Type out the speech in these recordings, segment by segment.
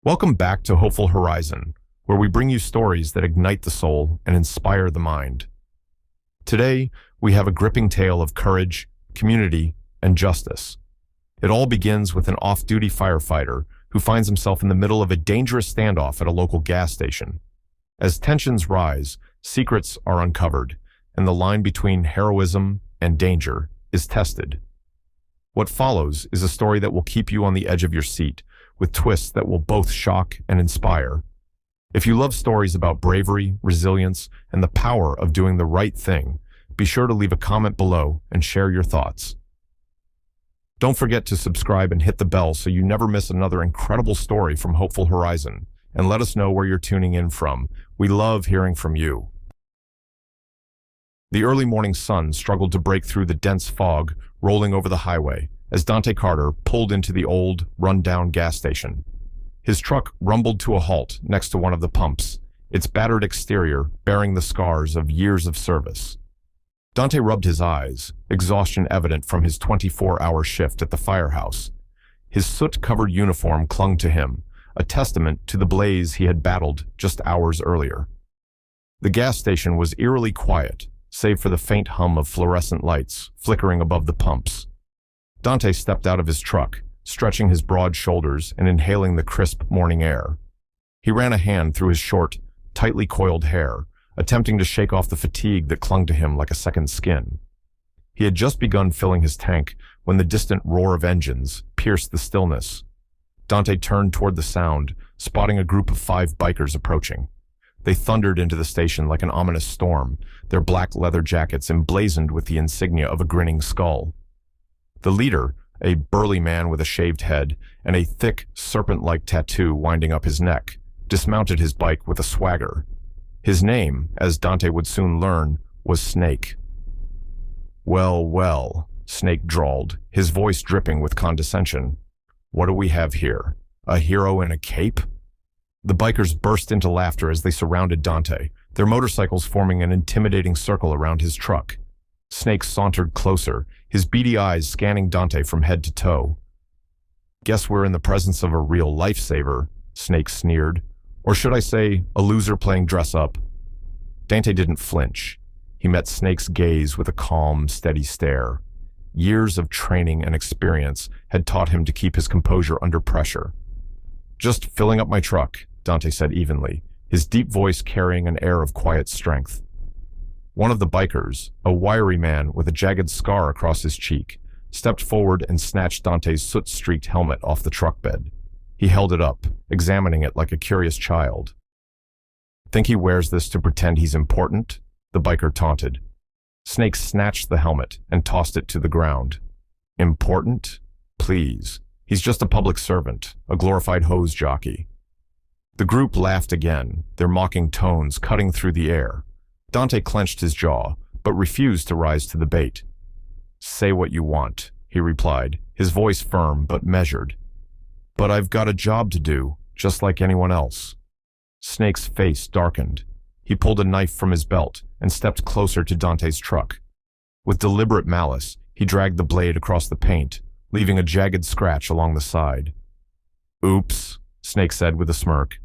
Welcome back to Hopeful Horizon, where we bring you stories that ignite the soul and inspire the mind. Today, we have a gripping tale of courage, community, and justice. It all begins with an off-duty firefighter who finds himself in the middle of a dangerous standoff at a local gas station. As tensions rise, secrets are uncovered, and the line between heroism and danger is tested. What follows is a story that will keep you on the edge of your seat, with twists that will both shock and inspire. If you love stories about bravery, resilience, and the power of doing the right thing, be sure to leave a comment below and share your thoughts. Don't forget to subscribe and hit the bell so you never miss another incredible story from Hopeful Horizon, and let us know where you're tuning in from. We love hearing from you. The early morning sun struggled to break through the dense fog rolling over the highway as Dante Carter pulled into the old, run-down gas station. His truck rumbled to a halt next to one of the pumps, its battered exterior bearing the scars of years of service. Dante rubbed his eyes, exhaustion evident from his 24-hour shift at the firehouse. His soot-covered uniform clung to him, a testament to the blaze he had battled just hours earlier. The gas station was eerily quiet, save for the faint hum of fluorescent lights flickering above the pumps. Dante stepped out of his truck, stretching his broad shoulders and inhaling the crisp morning air. He ran a hand through his short, tightly coiled hair, attempting to shake off the fatigue that clung to him like a second skin. He had just begun filling his tank when the distant roar of engines pierced the stillness. Dante turned toward the sound, spotting a group of 5 bikers approaching. They thundered into the station like an ominous storm, their black leather jackets emblazoned with the insignia of a grinning skull. The leader, a burly man with a shaved head and a thick, serpent-like tattoo winding up his neck, dismounted his bike with a swagger. His name, as Dante would soon learn, was Snake. "Well, well," Snake drawled, his voice dripping with condescension. "What do we have here? A hero in a cape?" The bikers burst into laughter as they surrounded Dante, their motorcycles forming an intimidating circle around his truck. Snake sauntered closer, his beady eyes scanning Dante from head to toe. "Guess we're in the presence of a real lifesaver," Snake sneered. "Or should I say, a loser playing dress-up?" Dante didn't flinch. He met Snake's gaze with a calm, steady stare. Years of training and experience had taught him to keep his composure under pressure. "Just filling up my truck," Dante said evenly, his deep voice carrying an air of quiet strength. One of the bikers, a wiry man with a jagged scar across his cheek, stepped forward and snatched Dante's soot-streaked helmet off the truck bed. He held it up, examining it like a curious child. "Think he wears this to pretend he's important?" the biker taunted. Snake snatched the helmet and tossed it to the ground. "Important? Please. He's just a public servant, a glorified hose jockey." The group laughed again, their mocking tones cutting through the air. Dante clenched his jaw, but refused to rise to the bait. "Say what you want," he replied, his voice firm but measured. "But I've got a job to do, just like anyone else." Snake's face darkened. He pulled a knife from his belt and stepped closer to Dante's truck. With deliberate malice, he dragged the blade across the paint, leaving a jagged scratch along the side. "Oops," Snake said with a smirk.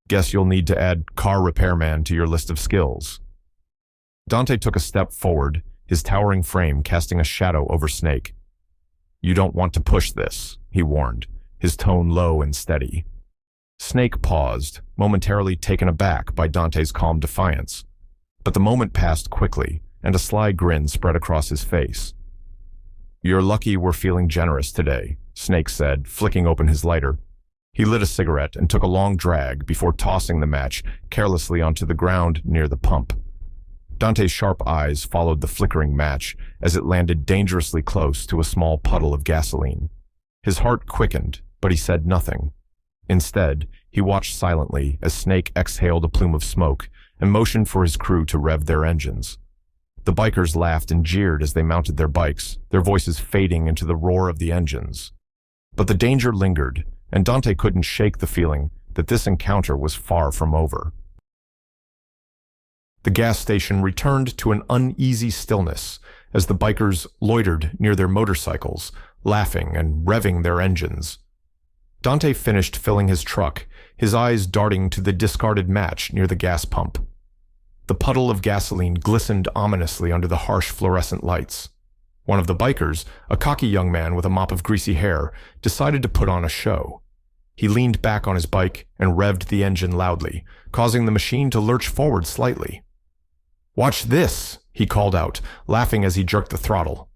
"Guess you'll need to add car repairman to your list of skills." Dante took a step forward, his towering frame casting a shadow over Snake. "You don't want to push this," he warned, his tone low and steady. Snake paused, momentarily taken aback by Dante's calm defiance. But the moment passed quickly, and a sly grin spread across his face. "You're lucky we're feeling generous today," Snake said, flicking open his lighter. He lit a cigarette and took a long drag before tossing the match carelessly onto the ground near the pump. Dante's sharp eyes followed the flickering match as it landed dangerously close to a small puddle of gasoline. His heart quickened, but he said nothing. Instead, he watched silently as Snake exhaled a plume of smoke and motioned for his crew to rev their engines. The bikers laughed and jeered as they mounted their bikes, their voices fading into the roar of the engines. But the danger lingered, and Dante couldn't shake the feeling that this encounter was far from over. The gas station returned to an uneasy stillness as the bikers loitered near their motorcycles, laughing and revving their engines. Dante finished filling his truck his eyes darting to the discarded match near the gas pump. The puddle of gasoline glistened ominously under the harsh fluorescent lights. One of the bikers, a cocky young man with a mop of greasy hair, decided to put on a show. He leaned back on his bike and revved the engine loudly, causing the machine to lurch forward slightly. "Watch this," he called out, laughing as he jerked the throttle.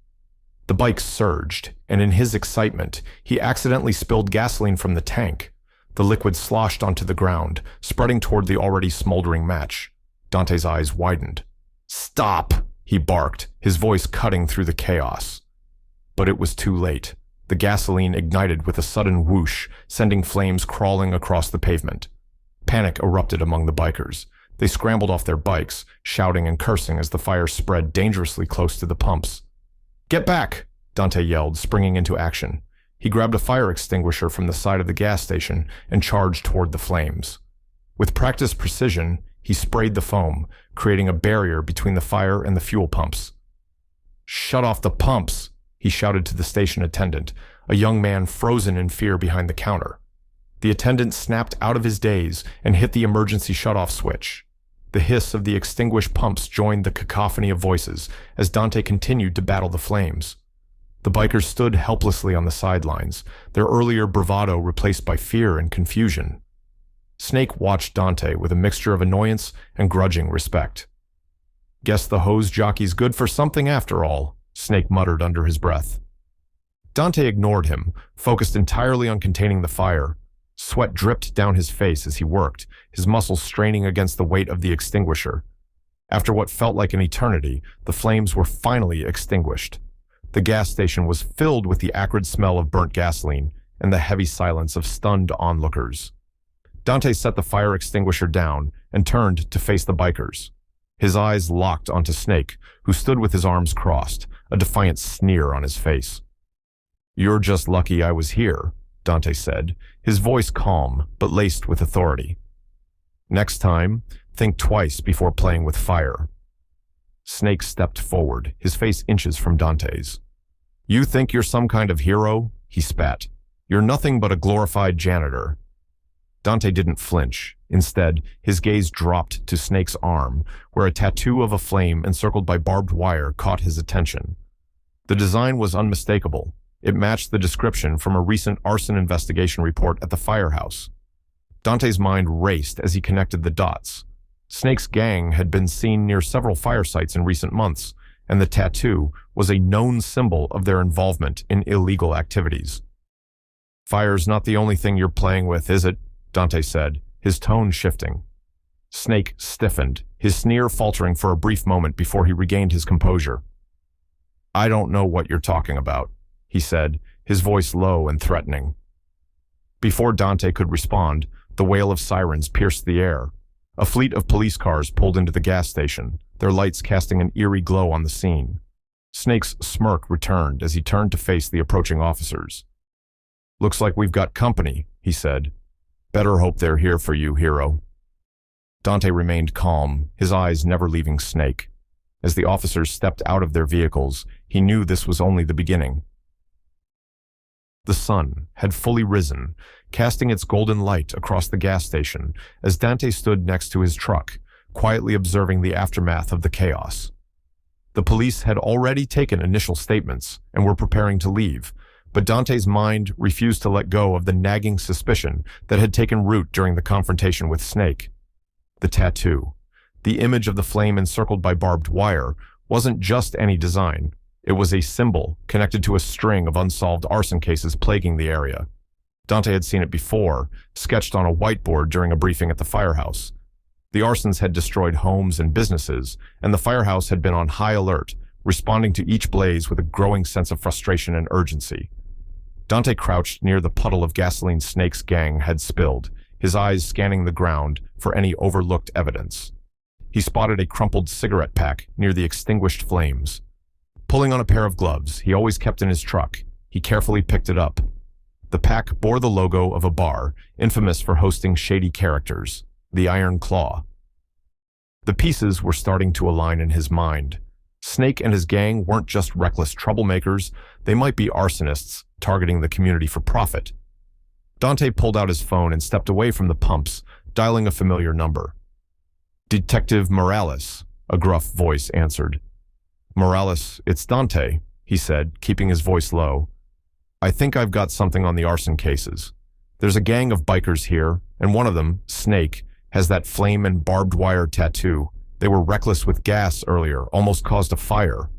The bike surged, and in his excitement, he accidentally spilled gasoline from the tank. The liquid sloshed onto the ground, spreading toward the already smoldering match. Dante's eyes widened. "Stop!" he barked, his voice cutting through the chaos. But it was too late. The gasoline ignited with a sudden whoosh, sending flames crawling across the pavement. Panic erupted among the bikers. They scrambled off their bikes, shouting and cursing as the fire spread dangerously close to the pumps. "Get back!" Dante yelled, springing into action. He grabbed a fire extinguisher from the side of the gas station and charged toward the flames. With practiced precision, he sprayed the foam, creating a barrier between the fire and the fuel pumps. "Shut off the pumps!" he shouted to the station attendant, a young man frozen in fear behind the counter. The attendant snapped out of his daze and hit the emergency shutoff switch. The hiss of the extinguished pumps joined the cacophony of voices as Dante continued to battle the flames. The bikers stood helplessly on the sidelines, their earlier bravado replaced by fear and confusion. Snake watched Dante with a mixture of annoyance and grudging respect. "Guess the hose jockey's good for something after all," Snake muttered under his breath. Dante ignored him, focused entirely on containing the fire. Sweat dripped down his face as he worked, his muscles straining against the weight of the extinguisher. After what felt like an eternity, the flames were finally extinguished. The gas station was filled with the acrid smell of burnt gasoline and the heavy silence of stunned onlookers. Dante set the fire extinguisher down and turned to face the bikers. His eyes locked onto Snake, who stood with his arms crossed, a defiant sneer on his face. "You're just lucky I was here," Dante said, his voice calm but laced with authority. "Next time, think twice before playing with fire." Snake stepped forward, his face inches from Dante's. "You think you're some kind of hero?" he spat. "You're nothing but a glorified janitor." Dante didn't flinch. Instead, his gaze dropped to Snake's arm, where a tattoo of a flame encircled by barbed wire caught his attention. The design was unmistakable. It matched the description from a recent arson investigation report at the firehouse. Dante's mind raced as he connected the dots. Snake's gang had been seen near several fire sites in recent months, and the tattoo was a known symbol of their involvement in illegal activities. "Fire's not the only thing you're playing with, is it?" Dante said, his tone shifting. Snake stiffened, his sneer faltering for a brief moment before he regained his composure. "I don't know what you're talking about," he said, his voice low and threatening. Before Dante could respond, the wail of sirens pierced the air. A fleet of police cars pulled into the gas station, their lights casting an eerie glow on the scene. Snake's smirk returned as he turned to face the approaching officers. "Looks like we've got company," he said. "Better hope they're here for you, hero." Dante remained calm, his eyes never leaving Snake. As the officers stepped out of their vehicles, he knew this was only the beginning. The sun had fully risen, casting its golden light across the gas station as Dante stood next to his truck, quietly observing the aftermath of the chaos. The police had already taken initial statements and were preparing to leave, but Dante's mind refused to let go of the nagging suspicion that had taken root during the confrontation with Snake. The tattoo, the image of the flame encircled by barbed wire, wasn't just any design. It was a symbol connected to a string of unsolved arson cases plaguing the area. Dante had seen it before, sketched on a whiteboard during a briefing at the firehouse. The arsons had destroyed homes and businesses, and the firehouse had been on high alert, responding to each blaze with a growing sense of frustration and urgency. Dante crouched near the puddle of gasoline Snake's gang had spilled, his eyes scanning the ground for any overlooked evidence. He spotted a crumpled cigarette pack near the extinguished flames. Pulling on a pair of gloves he always kept in his truck, he carefully picked it up. The pack bore the logo of a bar, infamous for hosting shady characters, the Iron Claw. The pieces were starting to align in his mind. Snake and his gang weren't just reckless troublemakers, they might be arsonists targeting the community for profit. Dante pulled out his phone and stepped away from the pumps, dialing a familiar number. "Detective Morales," a gruff voice answered. "Morales, it's Dante," he said, keeping his voice low. "I think I've got something on the arson cases. There's a gang of bikers here, and one of them, Snake, has that flame and barbed wire tattoo. They were reckless with gas earlier, almost caused a fire."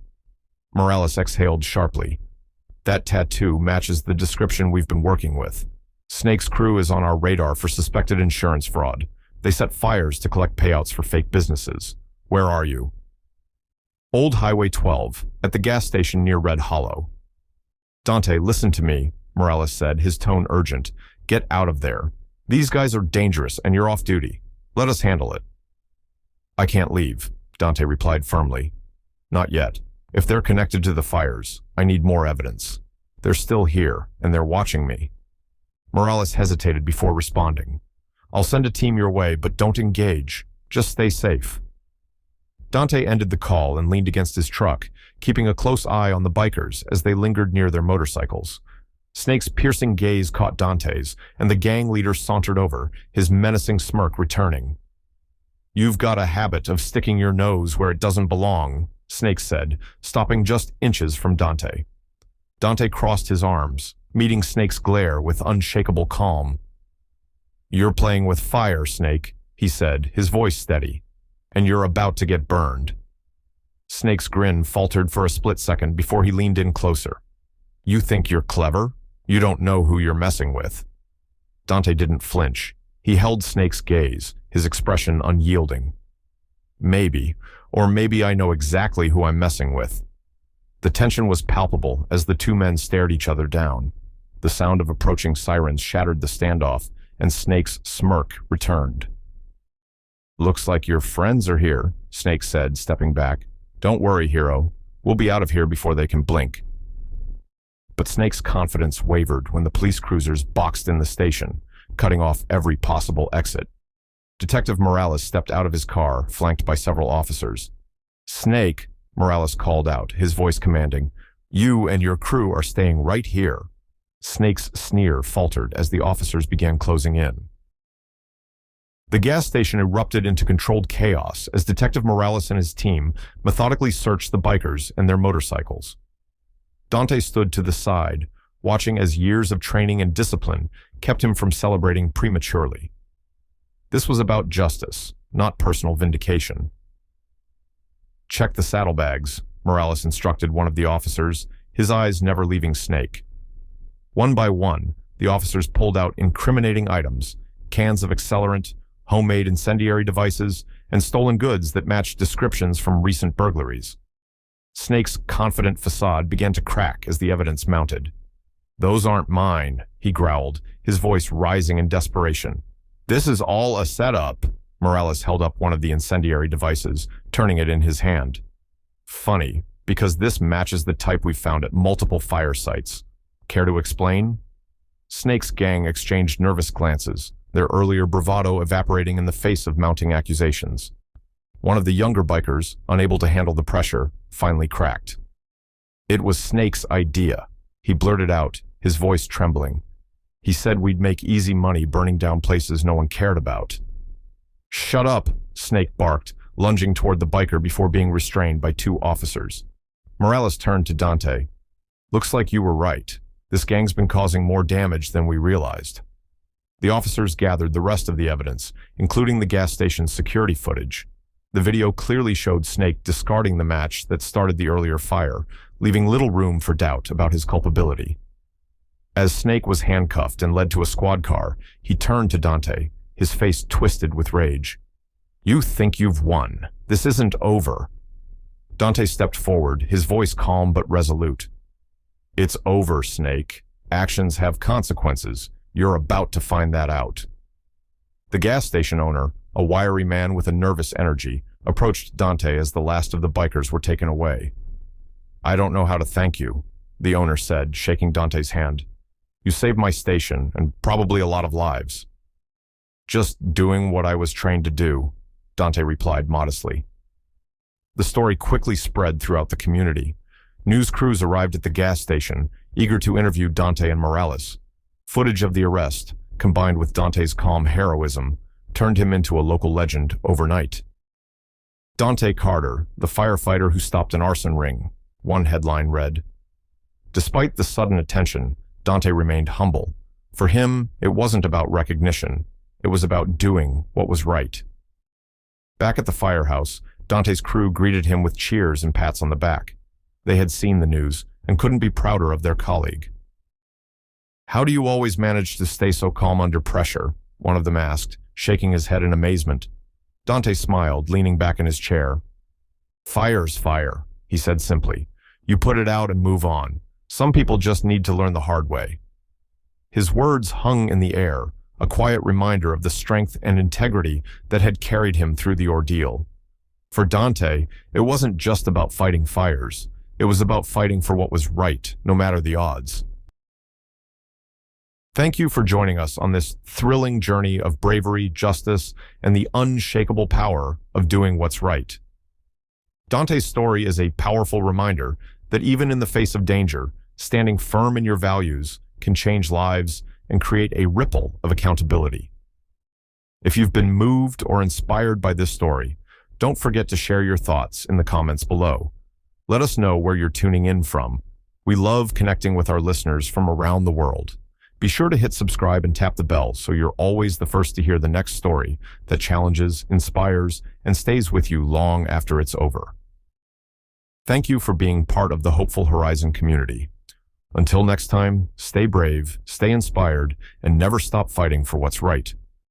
Morales exhaled sharply. "That tattoo matches the description we've been working with. Snake's crew is on our radar for suspected insurance fraud. They set fires to collect payouts for fake businesses. Where are you?" "Old Highway 12, at the gas station near Red Hollow." "Dante, listen to me," Morales said, his tone urgent. "Get out of there. These guys are dangerous and you're off duty. Let us handle it." "I can't leave," Dante replied firmly. "Not yet. If they're connected to the fires, I need more evidence. They're still here, and they're watching me." Morales hesitated before responding. "I'll send a team your way, but don't engage. Just stay safe." Dante ended the call and leaned against his truck, keeping a close eye on the bikers as they lingered near their motorcycles. Snake's piercing gaze caught Dante's, and the gang leader sauntered over, his menacing smirk returning. "You've got a habit of sticking your nose where it doesn't belong," Snake said, stopping just inches from Dante. Dante crossed his arms, meeting Snake's glare with unshakable calm. "You're playing with fire, Snake," he said, his voice steady. "And you're about to get burned." Snake's grin faltered for a split second before he leaned in closer. "You think you're clever? You don't know who you're messing with." Dante didn't flinch. He held Snake's gaze, his expression unyielding. "Maybe, or maybe I know exactly who I'm messing with." The tension was palpable as the two men stared each other down. The sound of approaching sirens shattered the standoff, and Snake's smirk returned. "Looks like your friends are here," Snake said, stepping back. "Don't worry, hero. We'll be out of here before they can blink." But Snake's confidence wavered when the police cruisers boxed in the station, cutting off every possible exit. Detective Morales stepped out of his car, flanked by several officers. "Snake," Morales called out, his voice commanding, "you and your crew are staying right here." Snake's sneer faltered as the officers began closing in. The gas station erupted into controlled chaos as Detective Morales and his team methodically searched the bikers and their motorcycles. Dante stood to the side, watching as years of training and discipline kept him from celebrating prematurely. This was about justice, not personal vindication. "Check the saddlebags," Morales instructed one of the officers, his eyes never leaving Snake. One by one, the officers pulled out incriminating items, cans of accelerant, homemade incendiary devices, and stolen goods that matched descriptions from recent burglaries. Snake's confident facade began to crack as the evidence mounted. "Those aren't mine," he growled, his voice rising in desperation. "This is all a setup." Morales held up one of the incendiary devices, turning it in his hand. "Funny, because this matches the type we found at multiple fire sites. Care to explain?" Snake's gang exchanged nervous glances, their earlier bravado evaporating in the face of mounting accusations. One of the younger bikers, unable to handle the pressure, finally cracked. "It was Snake's idea," he blurted out, his voice trembling. "He said we'd make easy money burning down places no one cared about." "Shut up," Snake barked, lunging toward the biker before being restrained by two officers. Morales turned to Dante. "Looks like you were right. This gang's been causing more damage than we realized." The officers gathered the rest of the evidence, including the gas station's security footage. The video clearly showed Snake discarding the match that started the earlier fire, leaving little room for doubt about his culpability. As Snake was handcuffed and led to a squad car, he turned to Dante, his face twisted with rage. "You think you've won. This isn't over." Dante stepped forward, his voice calm but resolute. "It's over, Snake. Actions have consequences. You're about to find that out." The gas station owner, a wiry man with a nervous energy, approached Dante as the last of the bikers were taken away. "I don't know how to thank you," the owner said, shaking Dante's hand. "You saved my station, and probably a lot of lives." "Just doing what I was trained to do," Dante replied modestly. The story quickly spread throughout the community. News crews arrived at the gas station, eager to interview Dante and Morales. Footage of the arrest, combined with Dante's calm heroism, turned him into a local legend overnight. Dante Carter, the firefighter who stopped an arson ring, one headline read. Despite the sudden attention, Dante remained humble. For him, it wasn't about recognition. It was about doing what was right. Back at the firehouse, Dante's crew greeted him with cheers and pats on the back. They had seen the news and couldn't be prouder of their colleague. "How do you always manage to stay so calm under pressure?" one of them asked, shaking his head in amazement. Dante smiled, leaning back in his chair. "Fire's fire," he said simply. "You put it out and move on. Some people just need to learn the hard way." His words hung in the air, a quiet reminder of the strength and integrity that had carried him through the ordeal. For Dante, it wasn't just about fighting fires. It was about fighting for what was right, no matter the odds. Thank you for joining us on this thrilling journey of bravery, justice, and the unshakable power of doing what's right. Dante's story is a powerful reminder that even in the face of danger, standing firm in your values can change lives and create a ripple of accountability. If you've been moved or inspired by this story, don't forget to share your thoughts in the comments below. Let us know where you're tuning in from. We love connecting with our listeners from around the world. Be sure to hit subscribe and tap the bell so you're always the first to hear the next story that challenges, inspires, and stays with you long after it's over. Thank you for being part of the Hopeful Horizon community. Until next time, stay brave, stay inspired, and never stop fighting for what's right.